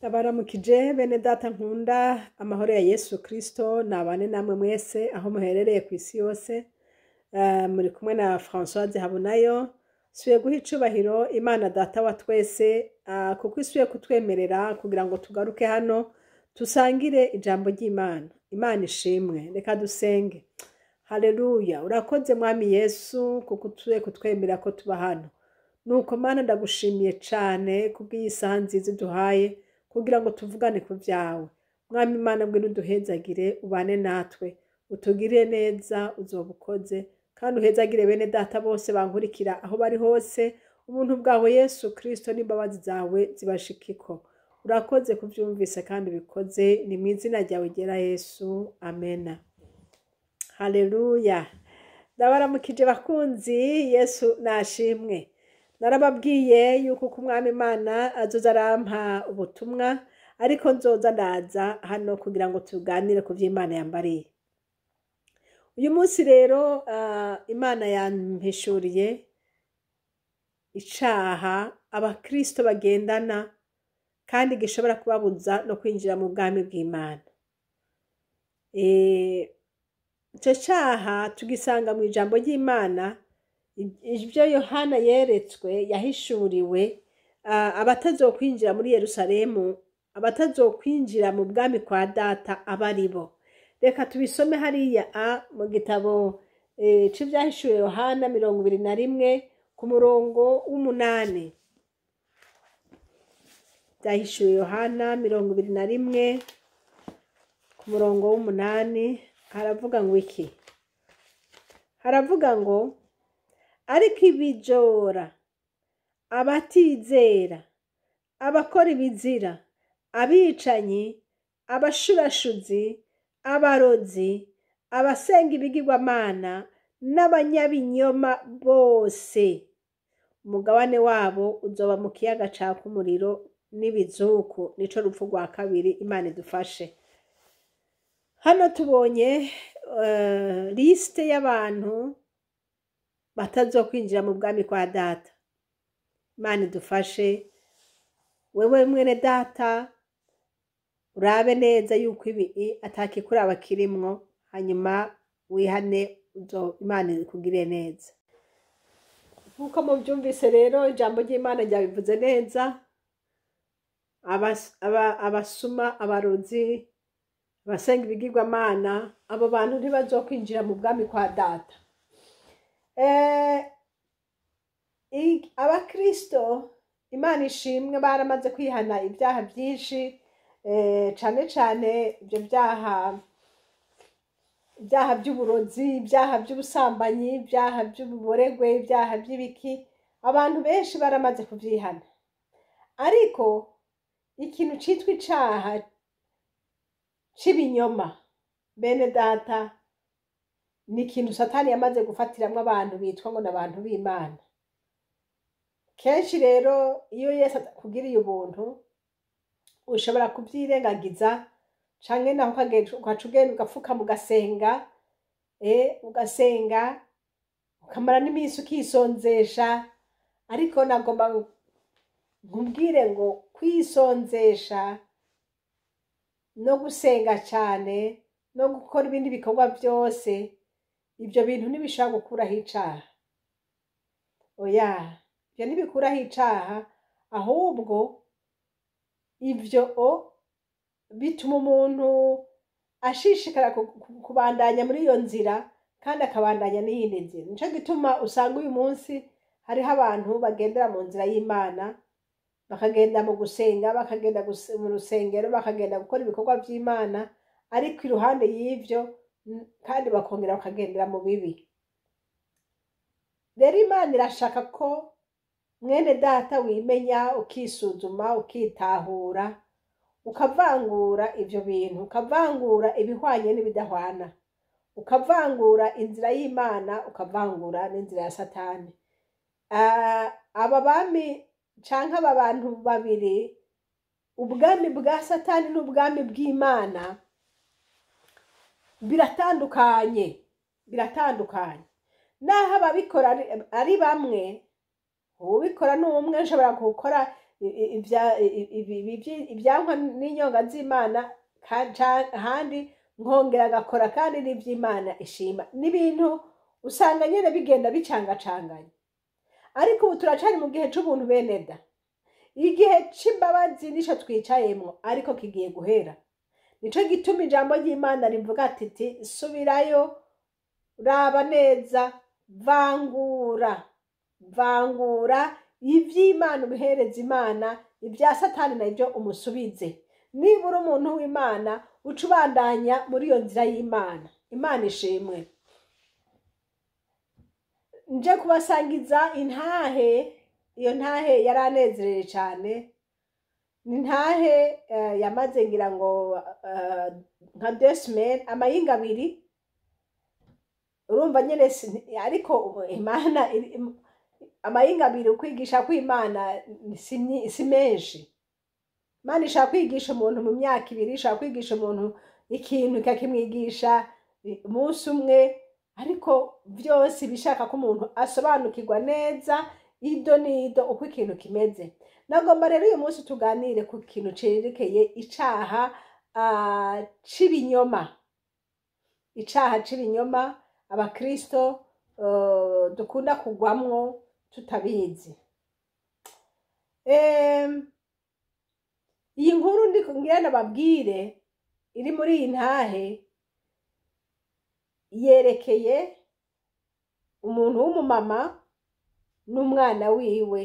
Ndabaramukije bene data nkunda amahoro ya Yesu Kristo nabane namwe mwese aho muherereye ku isi yose. Muri kumwe na Françoise Habunayo. Suye guha icubahiro Imana data wa twese kuko isuye kutwemerera kugira ngo tugaruke hano tusangire ijambo ry'Imana. Imana ishimwe. Reka dusenge. Haleluya. Urakoze mwami Yesu kuko usuye kutwemerera ko tuba hano. Nuko Mana ndagushimiye cane kubw'iyi saha nziza duhaye kugira ngo tuvugane ku vyawe. Mwami Imana ngwino uduhezagire ubane natwe utugirire neza uzobukoze kandi uhezagire bene data bose bankurikira aho bari hose. Ubuntu bwawe Yesu Kristo n'imbabazi zawe zibashikiko. Urakoze kuvyumvise kandi bikoze ni mw'izina ryawe ryera Yesu. Amena. Haleluya. Ndabaramukije bakunzi. Yesu nashimwe. Narababwiye yuko kumwami Imana azoza arampa ubutumwa ariko nzoza ndaza hano kugira ngo tuganire ku vy'Imana yambariye. Uyu munsi rero Imana yampishuriye icaha abakristo bagendana kandi gishobora kubabuza no kwinjira mu bwami bw'Imana. Ico caha tugisanga mu ijambo ry'Imana. Ibyo Yohana yeretswe yahishuriwe abatazokwinjira muri Yerusalemu, abatazokwinjira mu bwami kwa data abaribo. Reka tubisome hariya mu gitabo c'ivyahishuwe Yohana 21 ku murongo w'8. Vyahishuwe Yohana 21 ku murongo w'8 haravuga ngo iki? Haravuga ngo ariko ibijora, abatizera, abakora ibizira, abicanyi, abashurashuzi, abarozi, abasenga ibigirwamana n'abanyabinyoma bose, umugabane wabo uzoba mu kiyaga caka umuriro n'ibizuku. Nico rupfu rwa kabiri. Imana idufashe. Hano tubonye liste y'abantu batazokwinjira mu bwami kwa data. Imana idufashe. Wewe mwene data urabe neza yuko ibi atakikuraba kirimwo, hanyuma wihane Imana ikugire neza. Nkuko muvyumvise rero ijambo ry'Imana ryabivuze neza. Abasuma, abarozi, abasenga ibigirwamana, abo bantu ntibazokwinjira mu bwami kwa data. Abakristo Imana ishimwe baramaze kwihana ibyaha byinshi, cane cane ibyo ibyaha by'uburozi, ibyaha by'ubusambanyi, ibyaha by'ububoregwe, ibyaha by'ibiki. Abantu benshi baramaze kuvyihana, ariko ikintu citwa icaha c'ibinyoma bene data ni ikintu Satani yamaze gufatiramwo abantu bitwa ngo n'abantu b'Imana. Kenshi rero iyo Yesu akugiriye ubuntu ushobora kuvyirengagiza, canke naho ugaca ugenda ugapfukama ugasenga, ugasenga ukamara n'iminsi ukisonzesha. Ariko nagomba nkubwire ngo kwisonzesha no gusenga cane no gukora ibindi bikorwa byose, ibyo bintu ntibishobora gukuraho icaha. Oya, ibyo ntibikuraho icaha, ahubwo ivyo bituma umuntu ashishikara kubandanya muri iyo nzira kandi akabandanya n'iyindi nzira. Nico gituma usanga uyu munsi hariho abantu bagendera mu nzira y'Imana, bakagenda mu gusenga, bakagenda mu rusengero, bakagenda gukora ibikorwa by'Imana, ariko iruhande y'ivyo kandi bakongera bakagendera mu bibi. Rero Imana irashaka ko mwene data wimenya, ukisuzuma, ukitahura, ukavangura ivyo bintu, ukavangura ibihwanye n'ibidahwana, ukavangura inzira y'Imana, ukavangura n'inzira ya Satani. Aba bami canke aba bantu babiri, ubwami bwa Satani n'ubwami bw'Imana biratandukanye. Naho ababikora ari bamwe, ubikora n'umwe, nshobora gukora ibyankwa n'inyonga z'Imana ahandi nkongera agakora kandi n'ivy'Imana ishima. N'ibintu usanga nyene bigenda bicangacanganye, ariko ubu turacari mu gihe c'ubuntu bene da. Igihe c'imbabazi nico twicayemwo, ariko kigiye guhera. Nico gituma ijambo ry'Imana rivuga ati subirayo, raba neza, vangura ivy'Imana ubihereza Imana, ibya Satani navyo umusubize. Niba uri umuntu w'Imana uca ubandanya muri iyo nzira y'Imana. Imana ishimwe. Nje kubasangiza intahe, iyo ntahe yaranezereye cyane. Ni intahe yamaze ngira ngo nka 2 semaines, amayinga 2. Urumva nyene ariko Imana amayinga 2 kwigisha kw'Imana si menshi. Imana ishaka kwigisha umuntu mu myaka 2, ishaka kwigisha umuntu ikintu ikakimwigisha umunsi umwe, ariko byose bishaka ko umuntu asobanukirwa neza ido nido uko ikintu kimeze. Nagomba rero uyu munsi tuganire ku kintu cerekeye icaha c'ibinyoma. Icaha c'ibinyoma abakristo dukunda kugwamwo tutabizi. Iyi nkuru ngira nababwire iri muri iyi ntahe yerekeye umuntu w'umumama n'umwana wiwe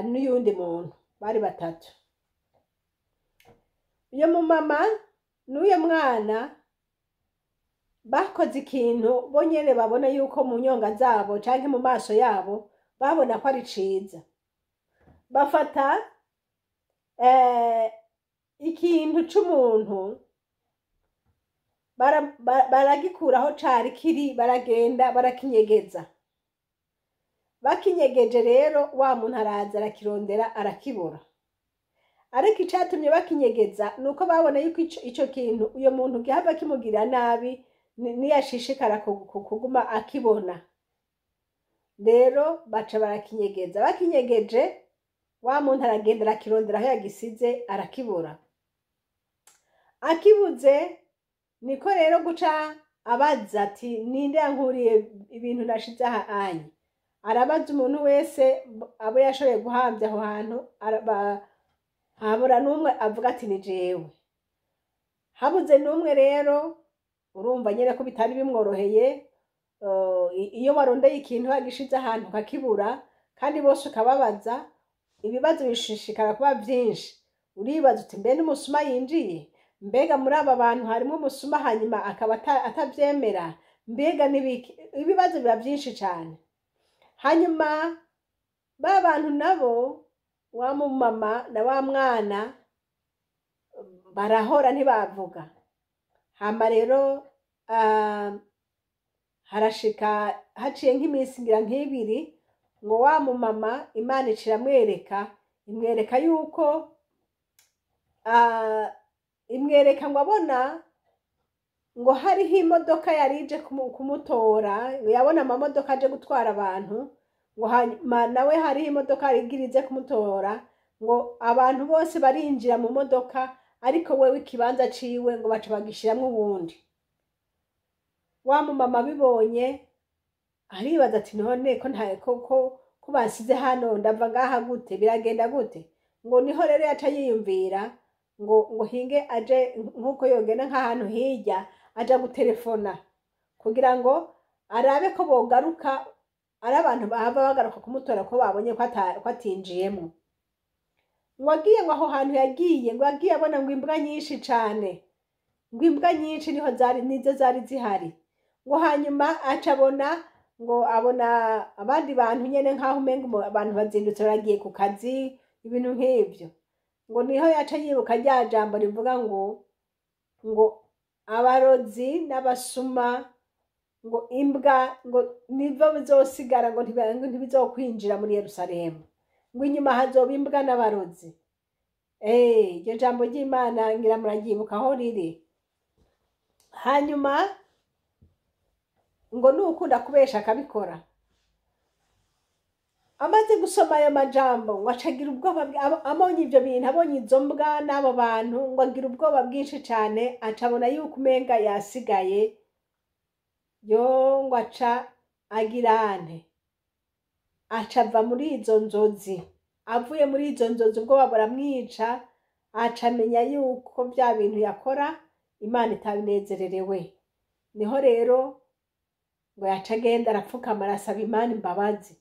n'uyundi muntu, bari batatu. Uyo mumama n'uyo mwana bakoze ikintu bonyene babona yuko mu nyonga zabo canke mu maso yabo babona ko ari ciza. Bafata ikintu c'umuntu baragikuraho cari kiri, baragenda barakinyegeza. Bakinyegeje rero wa muntu araza arakirondera arakibura. Ariko icatumye bakinyegeza nuko babona yuko ico kintu uyo muntu gihava kimugirira nabi niyashishikara kuguma akibona. Rero baca barakinyegeza. Bakinyegeje wa muntu aragenda arakirondera aho yagisize arakibura. Akibuze niko rero guca abaza ati ninde yankuriye ibintu nashize aha anye. Arabaza umuntu wese abo yashoboye guhambya aho hantu, habura n'umwe avuga ati ni jewe. Habuze n'umwe rero, urumva nyene ko bitari bimworoheye. Iyo warondeye ikintu wagishize ahantu kakibura kandi bose ukababaza, ibibazo bishishikara kuba byinshi. Uribaza uti mbe n'umusuma yinjiye, mbega muri aba bantu harimo umusuma hanyuma akaba atavyemera, mbega nibiki. Ibibazo biba byinshi cyane. Hanyuma ba bantu nabo, wa mumama na wa mwana barahora ntibavuga. Hama rero harashika haciye nk'iminsi ngira nk'ibiri, ngo wa mumama Imana iciramwereka, imwereka yuko imwereka ngo abona ngo hariho imodoka yarije kumutora. Yabona amamodoka aje gutwara abantu, ngo hanyuma nawe hariho imodoka yarigirize kumutora, ngo abantu bose barinjira mu modoka, ariko wewe ikibanza ciwe ngo baca bagishiramwo uwundi. Wa mumama bibonye aribaza ati none ko basize hano ndava ngaha gute, biragenda gute? Ngo niho rero yaca yiyumvira ngo hinge aje nkuko yogenda nk'ahantu hirya, aja gutelefona kugira ngo arabe ko bogaruka, ari abantu bahava bagaruka kumutora ko babonye ko atinjiyemo. Ngo agiye ngo aho hantu yagiye, ngo agiye abona ngo imbwa nyinshi cane, ngo imbwa nyinshi nizo zari zihari. Ngo hanyuma acabona ngo abona abandi bantu nyene nk'aho umenga abantu bazindutse baragiye ku kazi, ibintu nk'ivyo. Ngo niho yaca yibuka rya jambo rivuga ngo abarozi n'abasuma, ngo imbwa ngo nibo bizosigara, ngo ntibizokwinjira muri Yerusalemu, ngo inyuma hazoba imbwa n'abarozi. Iryo jambo ry'Imana ngira muraryibuka aho riri. Hanyuma ngo nukunda kubesha akabikora. amaze gusoma ayo majambo ngo acagira ubwoba abonye ibyo bintu, abonye izo mbwa n'abo bantu, ngo agira ubwoba bwinshi cyane, acabona yuko umenga yasigaye. Yo ngo aca agirane, aca ava muri izo nzozi. Avuye muri izo nzozi ubwoba buramwica, aca amenya yuko bya bintu yakora Imana itabinezererewe. Niho rero ngo yaca agenda arapfukama arasaba Imana imbabazi,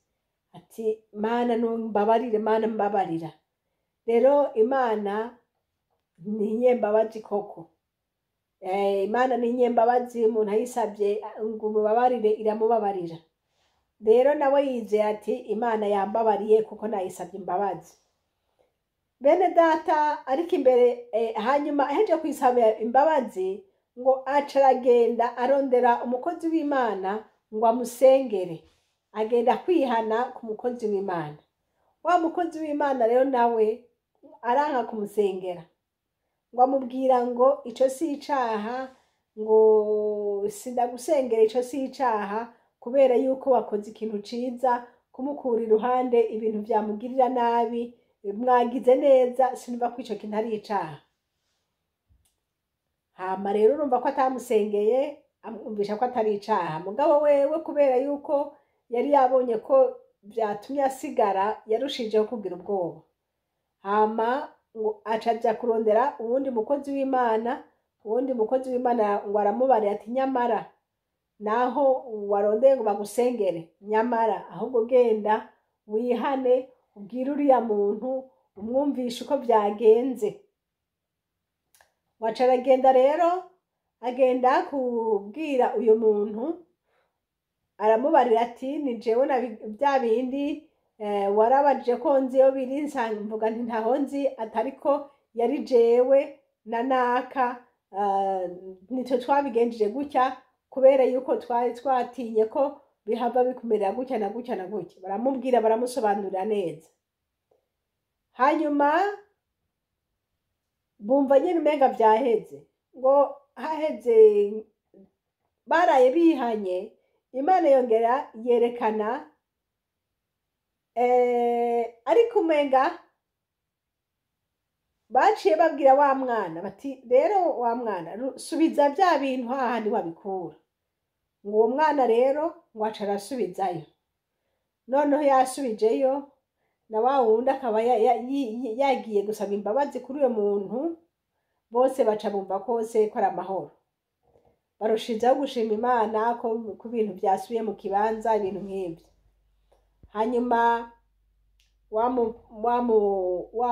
ati Mana mbabarire, Mana mbabarira. Rero Imana ni inyembabazi koko. Imana ni inyembabazi, umuntu ayisabye ngo umubabarire iramubabarira. Rero nawe yizeye ati Imana yambabariye kuko nayisabye imbabazi. Bene data, ariko imbere hanyuma aheje kwisaba imbabazi ngo aca aragenda arondera umukozi w'Imana ngo amusengere, agenda kwihana ku mukozi w'Imana. Wa mukozi w'Imana rero nawe aranka kumusengera, ngo amubwira ngo ico si icaha, ngo sindagusengera, ico si icaha kubera yuko wakoze ikintu ciza, kumukura iruhande ibintu vyamugirira nabi, mwagize neza, sinumva ko ico kintu ari icaha. Hama rero urumva ko atamusengeye, amwumvisha ko atari icaha. Mugabo wewe kubera yuko yari yabonye ko vyatumye asigara, yarushijeho kugira ubwoba. Hama ngo aca aja kurondera uwundi mukozi w'Imana, uwundi mukozi w'Imana ngo aramubare ati nyamara naho warondeye ngo bagusengere, nyamara ahubwo genda wihane, ubwire uriya muntu, umwumvishe uko vyagenze. Waca aragenda rero, agenda kubwira uyu muntu, aramubarira ati ni jewe na bya bindi warabajije ko nzi yo biri, mvuga nti ntaho nzi, atariko yari jewe na naka, nitwe twabigenjeje gutya kubera yuko twari twatinye ko bihava bikumerera gutya na gutya na gutya. Baramubwira, baramusobanurira neza. Hanyuma bumva nyine umenga vyaheze, ngo haheze baraye bihanye, Imana yongera yerekana ariko umenga baciye babwira wa mwana bati rero wa mwana subiza bya bintu hahandi wabikura. Ngo uwo mwana rero ngo aca arasubizayo. Noneho yasubijeyo, na wa wundi akaba yagiye gusaba imbabazi kuri uyo muntu, bose baca bumva kose ko ari amahoro. Barushizaho gushima Imana ko ku bintu byasubiye mu kibanza, ibintu nk'ibyo. Hanyuma wa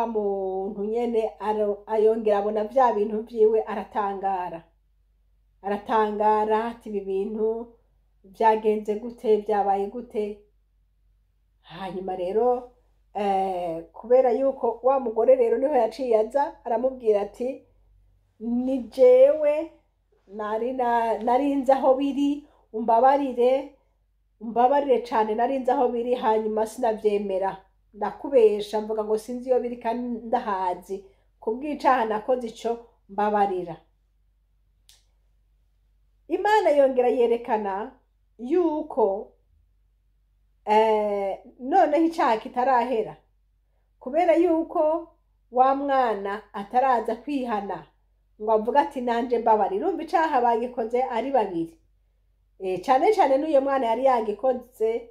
muntu nyene ayongera abona vya bintu vyiwe, aratangara ati ibi bintu vyagenze gute, vyabaye gute. Hanyuma rero kubera yuko wa mugore rero niho yaciye aza aramubwira ati ni jewe narinze aho biri, umbabarire cane, narinze aho biri, hanyuma sinavyemera, ndakubesha mvuga ngo sinzi iyo biri kandi ndahazi, kubw'icaha nakoze ico, mbabarira. Imana yongera yerekana yuko noneho icaha kitarahera, kubera yuko wa mwana ataraza kwihana ngo avuga ati nanje mbabarira. Urumva icaha bagikoze ari babiri, cane cane n'uyo mwana yari yagikoze,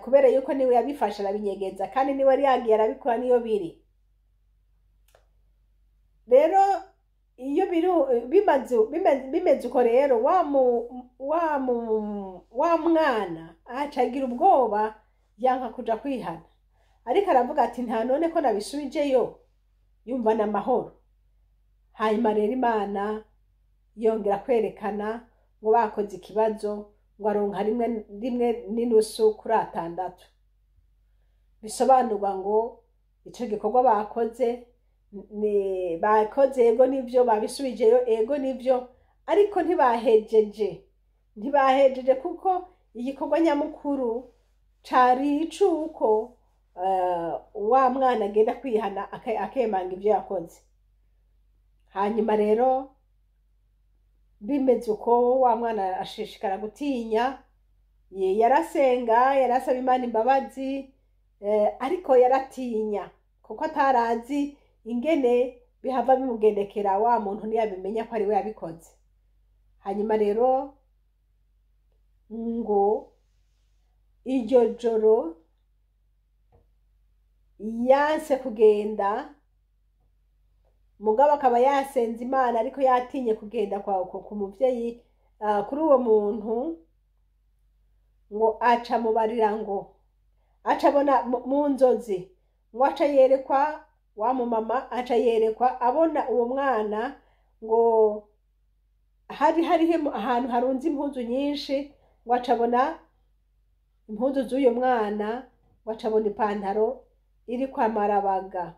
kubera yuko niwe yabifasha arabinyegeza, kandi niwe yari yagiye arabikora niyo biri. Rero iyo bimeze uko rero wa mwana acagira ubwoba, yanka kuja kwihana, ariko aravuga ati nta none ko nabisubijeyo, yumva n'amahoro. Hanyuma rero Imana yongera kwerekana ngo bakoze ikibazo, ngo aronka rimwe n'inusu kuri 6. Bisobanurwa ngo ico gikorwa bakoze ego nivyo, babisubijeyo ego nivyo, ariko ntibahejeje kuko igikorwa nyamukuru cari icuko wa mwana agenda kwihana akemanga ivyo yakoze. Hanyuma rero bimeze uko, wa mwana ashishikara gutinya, yarasenga, yarasaba Imana imbabazi, ariko yaratinya kuko atarazi ingene bihava bimugendekera wa muntu ntiyabimenya ko ari we yabikoze. Hanyuma rero ngo iryo joro yanse kugenda, mugabo akaba yasenze Imana ariko yatinye kugenda ku muvyeyi kuri uwo muntu, ngo aca mubarira, ngo aca abona mu nzozi, ngo aca yerekwa wa mumama, aca yerekwa abona uwo mwana ngo hariho ahantu harunze impuzu nyinshi, ngo aca abona impuzu z'uyo mwana, ngo aca abona ipantaro iri kwa marabaga,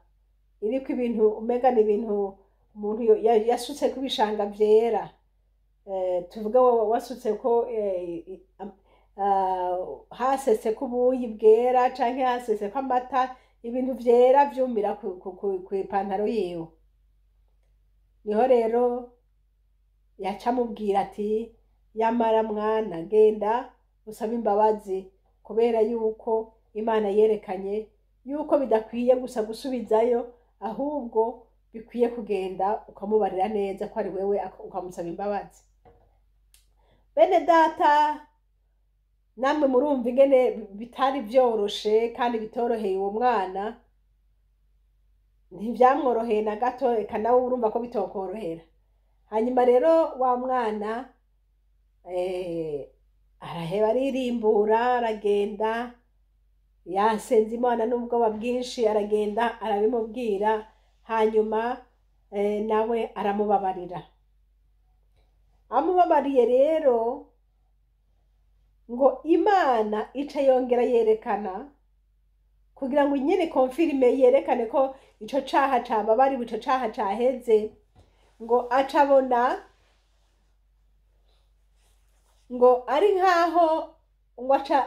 iriko ibintu umega ni ibintu umuntu yasutse ko ibishanga vyera, tuvuga wasutse ko hasese ko ubuyi bwera canke hasese ko amata, ibintu vyera vyumira ku ipantaro yiwe. Niho rero yaca amubwira ati yamara mwana genda usaba imbabazi, kubera yuko Imana yerekanye yuko bidakwiye gusa gusubizayo, ahubwo bikwiye kugenda ukamubarira neza ko ari wewe ukamusaba imbabazi. Bene data, namwe murumva ingene bitari vyoroshe kandi bitoroheye uwo mwana, ntivyamworoheye na gato, eka nawe urumva ko bitokorohera. Hanyuma rero wa mwana araheba aririmbura, aragenda yasenze Imana n'ubwoba bwinshi, aragenda arabimubwira, hanyuma nawe aramubabarira. Amubabariye rero ngo Imana ica yongera yerekana, kugira ngo nyene konfirime, yerekane ko ico caha cababariwe, ico caha caheze, ngo aca abona ngo ari nkaho ngo aca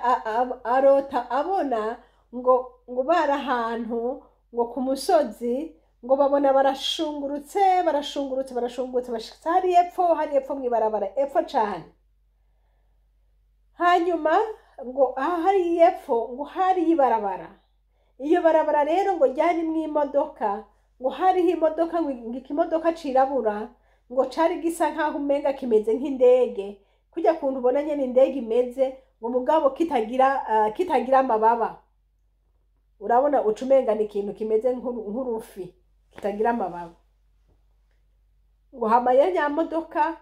arota abona ngo bari ahantu ngo ku musozi, ngo babona barashungurutse bashitse hari epfo mw'ibarabara, epfo cane. Hanyuma ngo aha hari epfo, ngo hari ibarabara, iyo barabara rero ngo ryarimwo imodoka, ngo hariho imodoka, ngo ikimodoka cirabura, ngo cari gisa nkaho umenga kimeze nk'indege, kujya kuntu ubona nyene indege imeze, ngo mugabo kitagira amababa. Urabona ucumenga ni ikintu kimeze nk'urufi kitagira amababa. Ngo hamaye nya modoka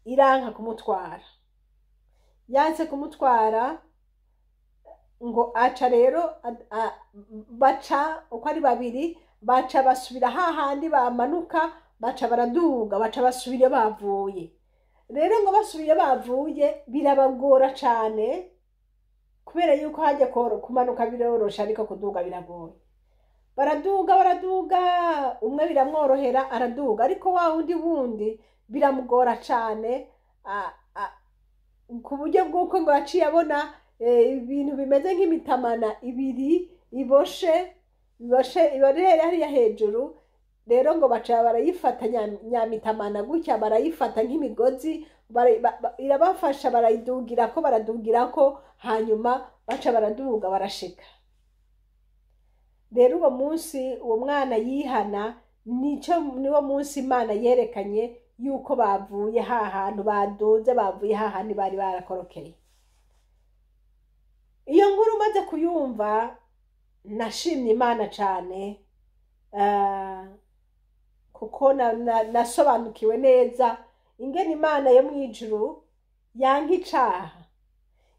iranka kumutwara, yanse kumutwara, ngo aca rero baca uko ari babiri, baca basubira hahandi bamanuka, baca baraduga, baca basubira bavuye. Rero ngo basubiye bavuye birabagora cane, kubera yuko hajya kumanuka birorosha ariko kuduga biragoye. Baraduga, umwe biramworohera araduga, ariko wa wundi biramugora cane, ku buryo bw'uko ngo yaciye abona ibintu bimeze nk'imitamana ibiri iboshe hariya hejuru. Rero ngo baca barayifata nyamitamana gutya, barayifata nk'imigozi, irabafasha, baradugirako, hanyuma baca baraduga barashika. Rero uwo munsi uwo mwana yihana, niwo munsi Imana yerekanye yuko bavuye hahantu baduze, bavuye hahandi bari barakorokeye. Iyo nkuru maze kuyumva nashimye Imana cane, kuko nasobanukiwe neza ingene Imana yo mwijuru yanka icaha.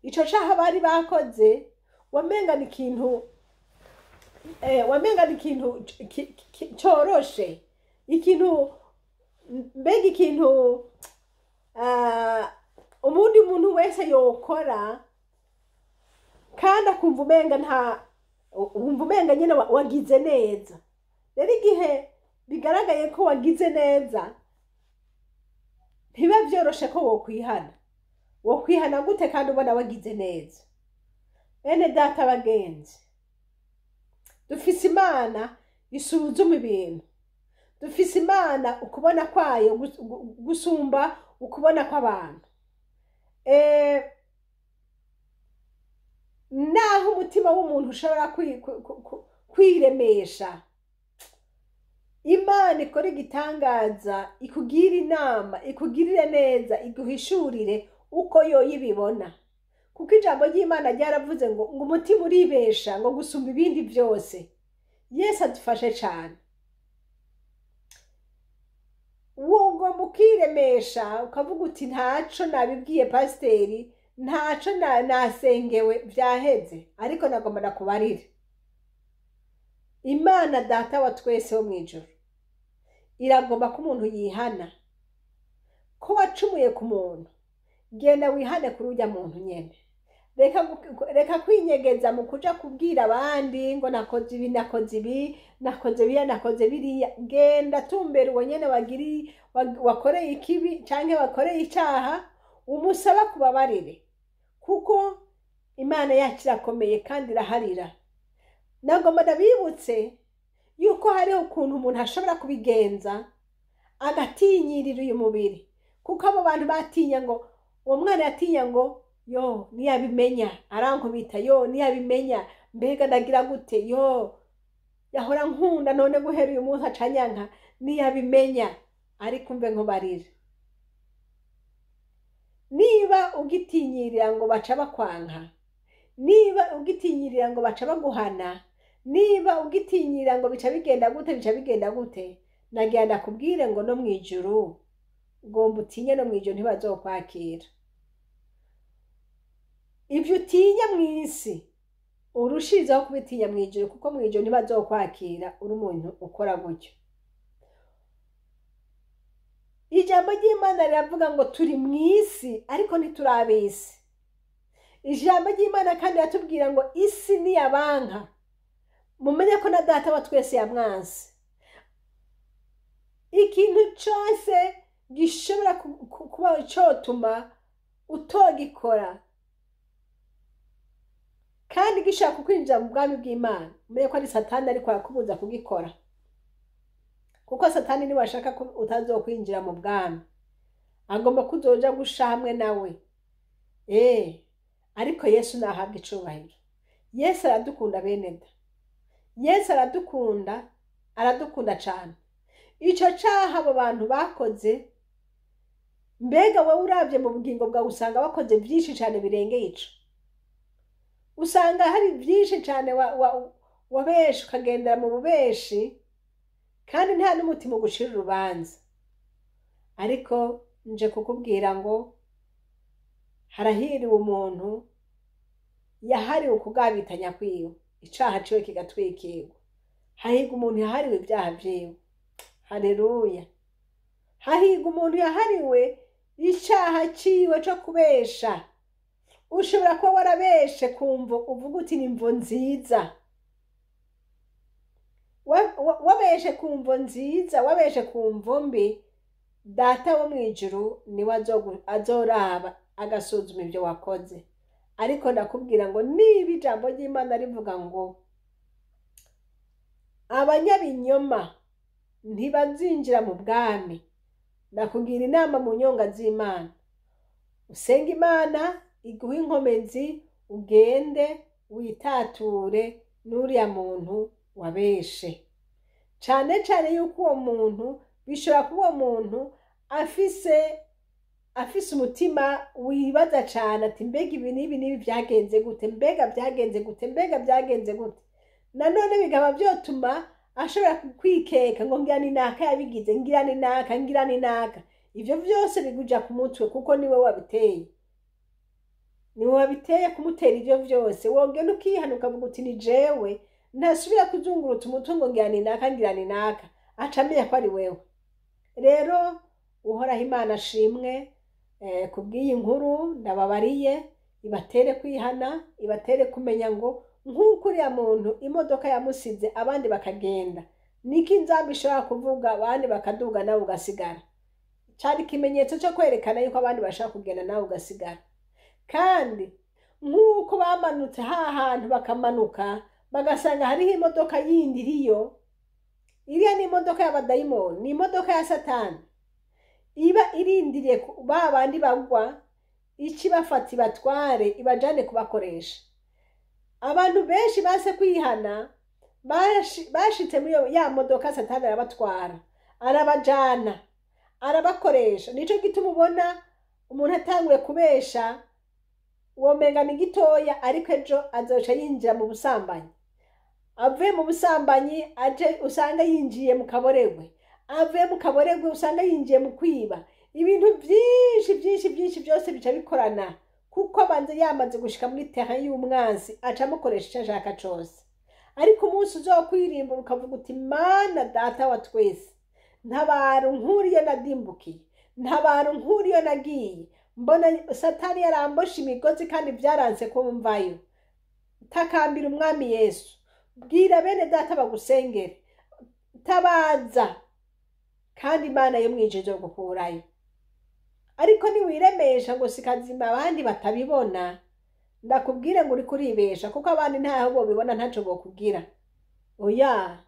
Ico caha bari bakoze wamenga ni ikintu coroshe, ikintu mbega ikintu umundi muntu wese yokora, kandi akumva umenga nyene wagize neza. Rero igihe bigaragaye ko wagize neza, ntiba vyoroshe ko wokwihana gute kandi ubona wagize neza. Bene data bagenzi, dufise Imana isuzuma ibintu, dufise Imana ukubona kwayo gusumba ukubona kw'abantu. naho umutima w'umuntu ushobora kwiremesha, Imana ikora igitangaza, ikugira inama, ikugirire neza, iguhishurire uko yoyo ibibona. Kuko ijambo ry'Imana ryaravuze ngo umutima uribesha ngo gusumba ibindi byose. Yesu adufashe cyane. Wowe ugomba ukiremesha ukavuga uti ntaco nabibwiye pasiteri, ntaco nasengewe byaheze, ariko nagomba nakubarire. Imana data wa twese wo mwijuru iragomba ko umuntu yihana. Ko wacumuye ku muntu, genda wihane kuri ujya muntu nyene. Reka kwinyegeza mu kuja kubwira abandi ngo nakoze ibi, nakoze ibi, nakoze biya, nakoze biriya. Genda tumbera uwo nyene wakoreye ikibi canke wakoreye icyaha, umusaba kubabarire, kuko Imana yacu irakomeye kandi iraharira. Nagomba ndabibutse yuko hariho ukuntu umuntu ashobora kubigenza agatinyirira uyu mubiri, kuko abo bantu batinya ngo, uwo mwana yatinya ngo yo niyabimenya arankubita, yo niyabimenya mbega ndagira gute, yo yahora nkunda none guhera uyu munsi acanyanka, niyabimenya. Ariko mbe nkubarire, niba ugitinyirira ngo baca bakwanka, niba ugitinyirira ngo baca baguhana, niba ugitinyirira ngo bica bigenda gute, nagenda kubwire ngo no mwijuru ngomba utinye, no mwijuru ntibazokwakira. Ibyo utinya mw'isi urushirizaho kubitinya mwijuru, kuko mwijuru ntibazokwakira uri umuntu ukora gutyo. Ijambo ry'Imana riravuga ngo turi mw'isi ariko ntituri ab'isi. Ijambo ry'Imana kandi ratubwira ngo isi ni yabanka, mumenye ko na data wa twese yamwanse. Ikintu cyose gishobora kuba cyotuma utogikora kandi gishaka kwinjira mu bwami bw'Imana, umenye ko ari Satani ariko yakubuza kugikora, kuko Satani niwe ashaka ko utazokwinjira mu bwami, agomba kuzoja gusha hamwe nawe. Ariko Yesu nahabwa icubahiro. Yesu aradukunda beneda, Yesu aradukunda cyane. Ico caha abo bantu bakoze, mbega wowe uravye mu bugingo bwawe usanga bakoze byinshi cyane birengeye ico. Usanga hari byinshi cyane wabesha ukagendera mu bubeshi, kandi nta n'umutima ugucira urubanza. Ariko nje kukubwira ngo harahiriwe umuntu yahariwe ukugabitanya kwiwe, icaha ciwe kigatwikirwa. Hahirwa umuntu yahariwe ibyaha vyiwe. Haleluya. Hahirwa umuntu yahariwe icaha ciwe co kubesha. Ushobora kuba warabeshe kumva uvuga uti ni mvo nziza, wabeshe kumvo nziza, wabeshe kumvo mbi, data wo mwijuru niwe azoraba agasuzuma ibyo wakoze. Ariko ndakubwira ngo niba ijambo ry'Imana rivuga ngo abanyabinyoma ntibazinjira mu bwami, ndakugira inama mu nyonga z'Imana, usenga Imana iguhe inkomezi, ugende witature n'uriya muntu wabeshe. Cyane cyane yuko uwo muntu bishobora kuba muntu afise umutima wibaza cyane ati mbega ibi n'ibi byagenze gute, mbega byagenze gute, mbega byagenze gute. Nanone bigaba byotuma ashobora kwikeka ngo ngira ni naka yabigize, ngira ni naka. Ivyo byose biguja ku mutwe, kuko niwe wabiteye. Niwe wabiteye kumutera ivyo byose. Wogenda ukihanuka uvuga uti ni jewe, ntasubira kuzungurutsa umutwe ngo ngira ni naka, acamenya ko ari wewe. Rero uhoraho Imana ashimwe kubw'iyi nkuru ndababariye, ibatere kwihana, ibatere kumenya ngo nk'uko uriya muntu imodoka yamusize abandi bakagenda, niko inzamba ishobora kuvuga abandi bakaduga nawe ugasigara. Cyari ikimenyetso cyo kwerekana yuko abandi bashaka kugenda nawe ugasigara. Kandi nk'uko bamanutse hantu bakamanuka bagasanga hariho imodoka yindi iriya ni imodoka y'abadayimoni, ni imodoka ya Satani iba irindiriye ba bandi bagwa, iki bafata ibatware ibajane kubakoresha. abantu benshi base kwihana bashitse muri ya modoka Satani arabatwara, arabajana, arabakoresha. Nico gituma ubona umuntu atanguye kubesha womenga ni gitoya, ariko ejo azoca yinjira mu busambanyi. Avuye mu busambanyi aje usanga yinjiye mu kaboregwe, avuye mu kaboregwe usanga yinjiye mu kwiba. Ibintu byinshi byose bica bikorana, kuko abanze yamaze gushika muri terrain y'umwanzi, aca amukoresha icyo ashaka cose. Ariko umunsi uzokwirimbura ukavuga uti Mana Data wa twese, ntabaru nkuriyo nadimbukiye, ntabaru nkuriyo nagiye, mbona Satani yarambosha imigozi kandi byaranze kumvayo. Takambira umwami Yesu, bwira bene Data bagusengere, tabaza, kandi Imana yo mwijije gukurayo. Ariko niwiremesha ngo sikazima abandi batabibona, ndakubwire ngo uri kuribesha, kuko abandi ntaho bobibona ntaco bokugira. Oya,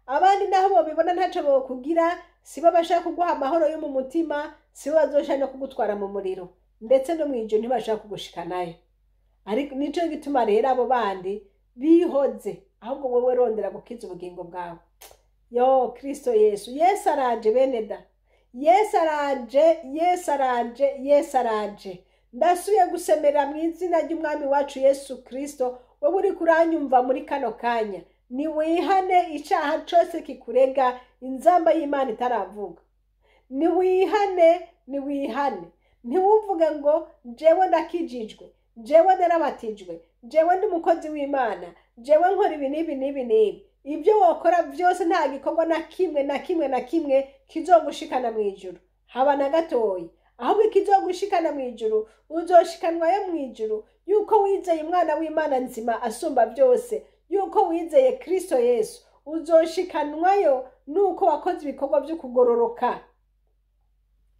abandi naho bobibona ntaco bokugira, sibo bashaka kuguha amahoro yo mu mutima, sibo bazoshaka no kugutwara mu muriro, ndetse no mwijyo ntibashaka kugushikanayo. Ariko nico gituma rero abo bandi bihoze, ahubwo wowe rondera gukiza ubugingo bwawe. Yo Kristo Yesu, Yesu araje bene da, Yesu araje, Yesu araje, Yesu araje. Ndasuye gusemera mu izina ry'umwami wacu Yesu Kristo, wowe uri kuranyumva muri kano kanya, ni wihane icaha cose kikurega inzamba y'Imana itaravuga. Ni wihane, ni wihane. Ntiwuvuge ngo jewe ndakijijwe, jewe narabatijwe, jewe ndi umukozi w'Imana, jewe nkora ibi n'ibi. Ibyo wokora byose nta gikorwa na kimwe kizogushikana mu ijuru, haba na gatoyi. Ahubwo ikizogushikana mu ijuru, uzoshikanwayo mu ijuru yuko wizeye umwana w'Imana nzima asumba byose, yuko wizeye Kristo Yesu. Uzoshikanwayo nuko wakoze ibikorwa byo kugororoka.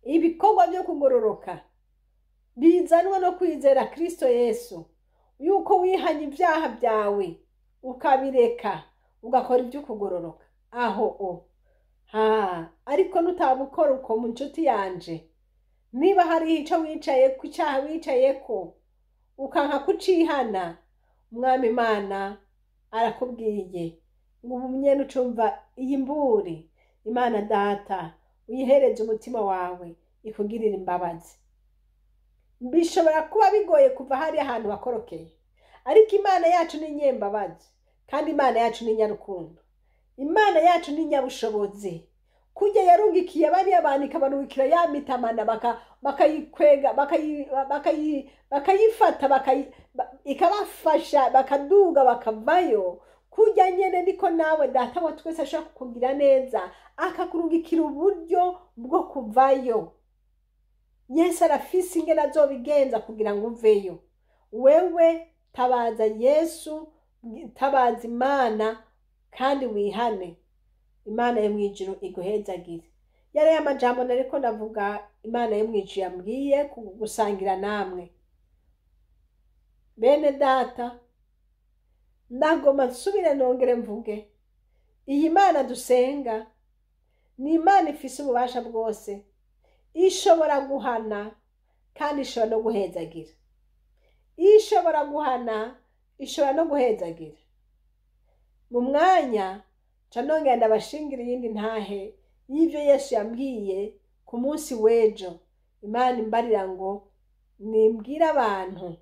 Ibikorwa byo kugororoka bizanwa no kwizera Kristo Yesu, yuko wihanye ibyaha byawe ukabireka ugakora ibyo kugororoka. Aho ariko nutabukora uko mu nshuti yanje, niba hari ico wicaye ku cyaha wicaye ko ukanka kucihana, umwami Imana arakubwiye ngo umnyene ucumva iyi mburi, Imana Data uyihereze umutima wawe ikugirira imbabazi. Bishobora kuba bigoye kuva hari ahantu wakorokeye, ariko Imana yacu ni nyembabazi, kandi Imana yacu ni nyarukundo, Imana yacu ni nyabushobozi. Kujya yarungikiye bari abantu ikabarungikira ya mitamana bakayikwega bakayifata ikabafasha bakaduga bakavayo. Kujya nyene niko nawe Data wa twese ashaka kukugira neza, akakurungikira uburyo bwo kuvayo. Yesu arafise ingene azobigenza kugira ngo uveyo. Wewe tabaza Yesu, tabaza Imana, kandi wihane. Imana yo mwijuru iguhezagire. Yari amajambo nariko ndavuga Imana yo mwijuru yambwiye gusangira namwe. Bene Data, ndagoma nsubire nongere mvuge, iyi Mana dusenga ni Imana ifise ububasha bwose, ishobora guhana kandi ishobora no guhezagira. Ishobora guhana, ishobora no guhezagira. Mu mwanya canongera ndabashingira iyindi ntahe y'ivyo Yesu yambwiye ku munsi w'ejo. Imana imbarira ngo nimbwira abantu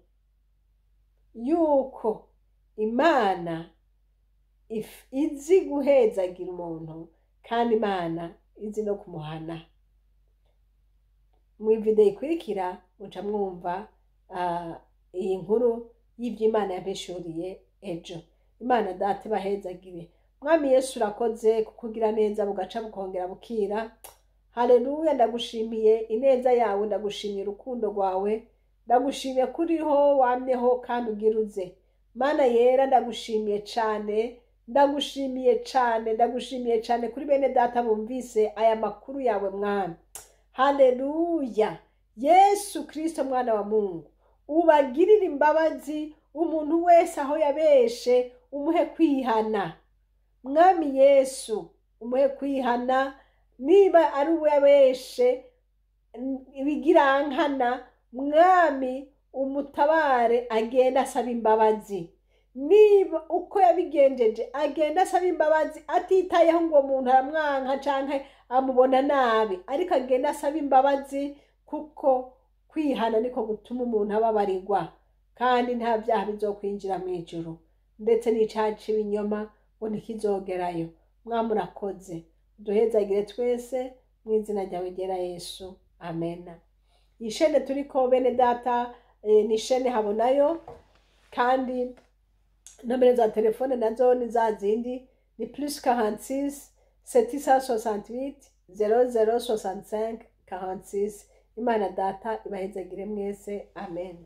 yuko Imana izi guhezagira umuntu, kandi Imana izi no kumuhana. Mu video ikurikira muca mwumva iyi nkuru y'ivyo Imana yabeshuriye ejo. Imana Data bahezagire. Mwami Yesu urakoze kukugira neza bugaca bukongera bukira. Haleluya, ndagushimiye ineza yawe, ndagushimiye urukundo rwawe, ndagushimiye kuriho wamyeho kandi ugiruze. Mana yera, ndagushimiye cyane, ndagushimiye cyane kuri bene Data bumvise aya makuru yawe Mwami. Haleluya. Yesu Kristo mwana wa Mungu, ubagirire imbabazi umuntu wese aho yabeshe, umuhe kwihana. Mwami Yesu, umuhe kwihana. Niba ari uwabeshe ibigirankana, Mwami umutabare agenda asaba imbabazi. niba uko yabigenjeje agenda asaba imbabazi atitayeho ngo umuntu aramwanka canke amubona nabi, ariko agenda asaba imbabazi, kuko kwihana niko gutuma umuntu ababarirwa, kandi nta vyaha bizokwinjira mw'ijuru, ndetse n'icaha c'ibinyoma ngo ntikizogerayo. Mwamurakoze, duhezagire twese mw'izina ryawe ryera Yesu, amena. Ishene turiko bene data ni ishene Habonayo, kandi nomero za telefone nazo ni za zindi, ni +46 768 0065 46. Imana data ibahezagire mwese, amen.